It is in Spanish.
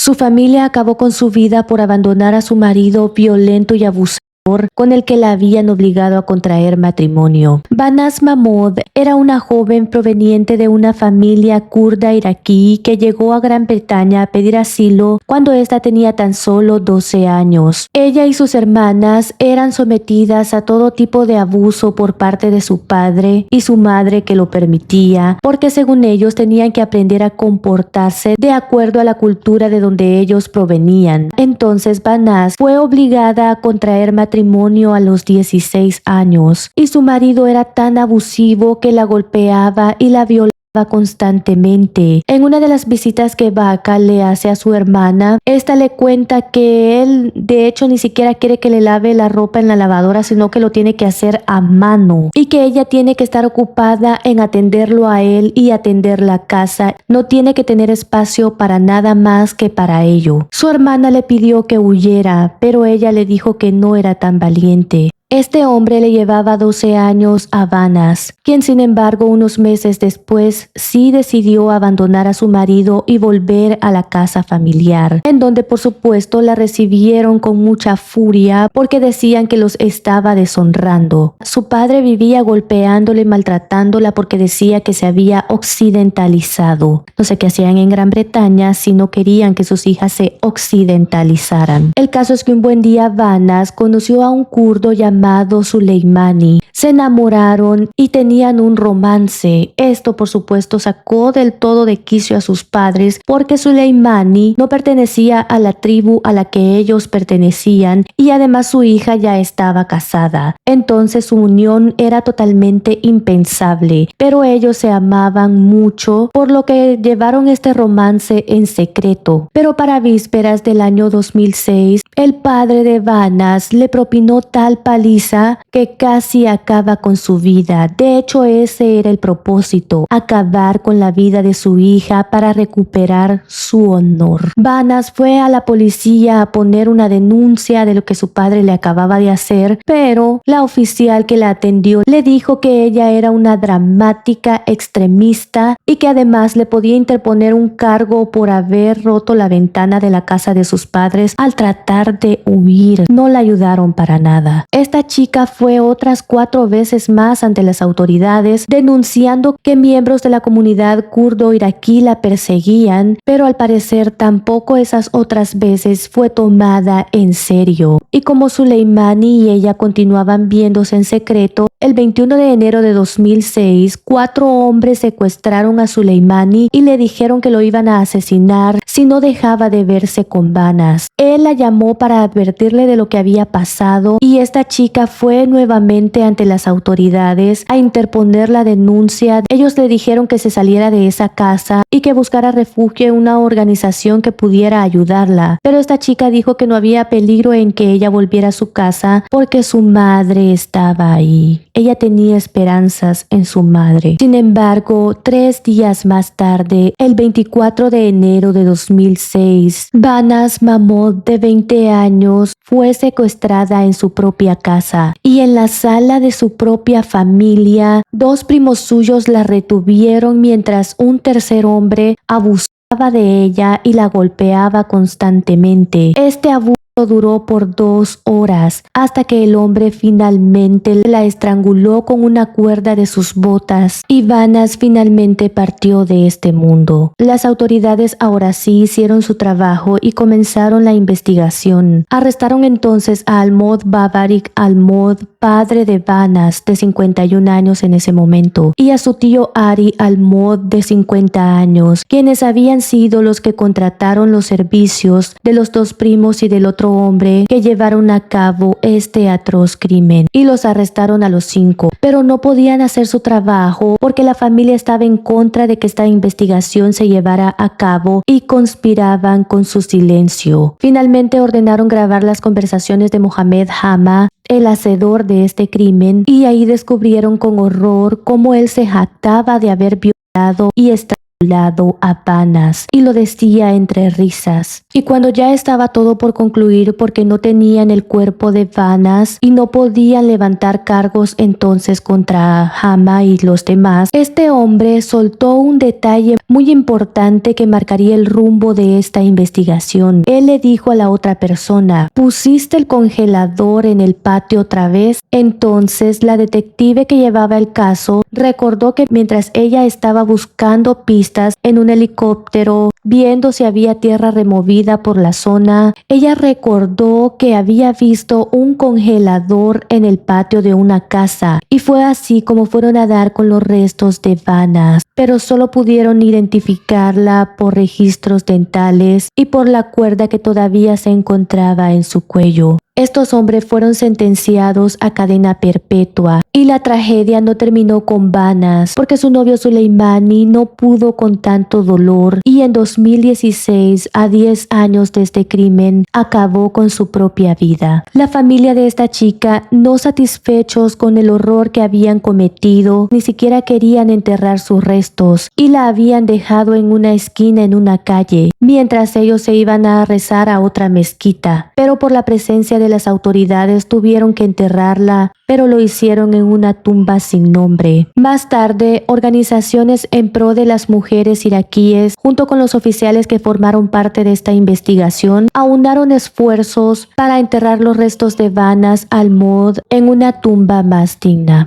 Su familia acabó con su vida por abandonar a su marido violento y abusador con el que la habían obligado a contraer matrimonio. Banaz Mahmoud era una joven proveniente de una familia kurda iraquí que llegó a Gran Bretaña a pedir asilo cuando ésta tenía tan solo 12 años. Ella y sus hermanas eran sometidas a todo tipo de abuso por parte de su padre y su madre, que lo permitía, porque según ellos tenían que aprender a comportarse de acuerdo a la cultura de donde ellos provenían. Entonces Banaz fue obligada a contraer matrimonio a los 16 años y su marido era tan abusivo que la golpeaba y la violaba constantemente. En una de las visitas que Baka le hace a su hermana, esta le cuenta que él de hecho ni siquiera quiere que le lave la ropa en la lavadora, sino que lo tiene que hacer a mano y que ella tiene que estar ocupada en atenderlo a él y atender la casa. No tiene que tener espacio para nada más que para ello. Su hermana le pidió que huyera, pero ella le dijo que no era tan valiente. Este hombre le llevaba 12 años a Banaz, quien sin embargo unos meses después sí decidió abandonar a su marido y volver a la casa familiar, en donde por supuesto la recibieron con mucha furia porque decían que los estaba deshonrando. Su padre vivía golpeándola y maltratándola porque decía que se había occidentalizado. No sé qué hacían en Gran Bretaña si no querían que sus hijas se occidentalizaran. El caso es que un buen día Banaz conoció a un kurdo llamado Suleimani. Se enamoraron y tenían un romance. Esto por supuesto sacó del todo de quicio a sus padres porque Suleimani no pertenecía a la tribu a la que ellos pertenecían y además su hija ya estaba casada. Entonces su unión era totalmente impensable, pero ellos se amaban mucho, por lo que llevaron este romance en secreto. Pero para vísperas del año 2006, el padre de Banaz le propinó tal paliza que casi acaba con su vida. De hecho, ese era el propósito, acabar con la vida de su hija para recuperar su honor. Banaz fue a la policía a poner una denuncia de lo que su padre le acababa de hacer, pero la oficial que la atendió le dijo que ella era una dramática extremista y que además le podía interponer un cargo por haber roto la ventana de la casa de sus padres al tratar de huir. No la ayudaron para nada. Esta chica fue otras 4 veces más ante las autoridades denunciando que miembros de la comunidad kurdo-iraquí la perseguían, pero al parecer tampoco esas otras veces fue tomada en serio. Y como Suleimani y ella continuaban viéndose en secreto, el 21 de enero de 2006, 4 hombres secuestraron a Suleimani y le dijeron que lo iban a asesinar si no dejaba de verse con Banaz. Él la llamó para advertirle de lo que había pasado y esta chica fue nuevamente ante las autoridades a interponer la denuncia. Ellos le dijeron que se saliera de esa casa y que buscara refugio en una organización que pudiera ayudarla. Pero esta chica dijo que no había peligro en que ella volviera a su casa porque su madre estaba ahí. Ella tenía esperanzas en su madre. Sin embargo, 3 días más tarde, el 24 de enero de 2006, Banaz Mahmoud, de 20 años, fue secuestrada en su propia casa y en la sala de su propia familia, 2 primos suyos la retuvieron mientras un tercer hombre abusaba de ella y la golpeaba constantemente. Este abuso duró por 2 horas hasta que el hombre finalmente la estranguló con una cuerda de sus botas y Banaz finalmente partió de este mundo. Las autoridades ahora sí hicieron su trabajo y comenzaron la investigación. Arrestaron entonces a Almod Babarik Almod, padre de Banaz, de 51 años en ese momento, y a su tío Ari Almod, de 50 años, quienes habían sido los que contrataron los servicios de los 2 primos y del otro hombre que llevaron a cabo este atroz crimen, y los arrestaron a los 5, pero no podían hacer su trabajo porque la familia estaba en contra de que esta investigación se llevara a cabo y conspiraban con su silencio. Finalmente ordenaron grabar las conversaciones de Mohamed Hama, el hacedor de este crimen, y ahí descubrieron con horror cómo él se jactaba de haber violado y lado a Banas y lo decía entre risas. Y cuando ya estaba todo por concluir porque no tenían el cuerpo de Banas y no podían levantar cargos entonces contra Hama y los demás, este hombre soltó un detalle muy importante que marcaría el rumbo de esta investigación. Él le dijo a la otra persona: ¿pusiste el congelador en el patio otra vez? Entonces la detective que llevaba el caso recordó que mientras ella estaba buscando pistas en un helicóptero, viendo si había tierra removida por la zona, ella recordó que había visto un congelador en el patio de una casa y fue así como fueron a dar con los restos de Banas, pero solo pudieron identificarla por registros dentales y por la cuerda que todavía se encontraba en su cuello. Estos hombres fueron sentenciados a cadena perpetua y la tragedia no terminó con Banas porque su novio Soleimani no pudo con tanto dolor y en 2016, a 10 años de este crimen, acabó con su propia vida. La familia de esta chica, no satisfechos con el horror que habían cometido, ni siquiera querían enterrar sus restos y la habían dejado en una esquina en una calle, mientras ellos se iban a rezar a otra mezquita. Pero por la presencia de las autoridades tuvieron que enterrarla, pero lo hicieron en una tumba sin nombre. Más tarde, organizaciones en pro de las mujeres iraquíes, junto con los oficiales que formaron parte de esta investigación, aunaron esfuerzos para enterrar los restos de Banas al-Mod en una tumba más digna.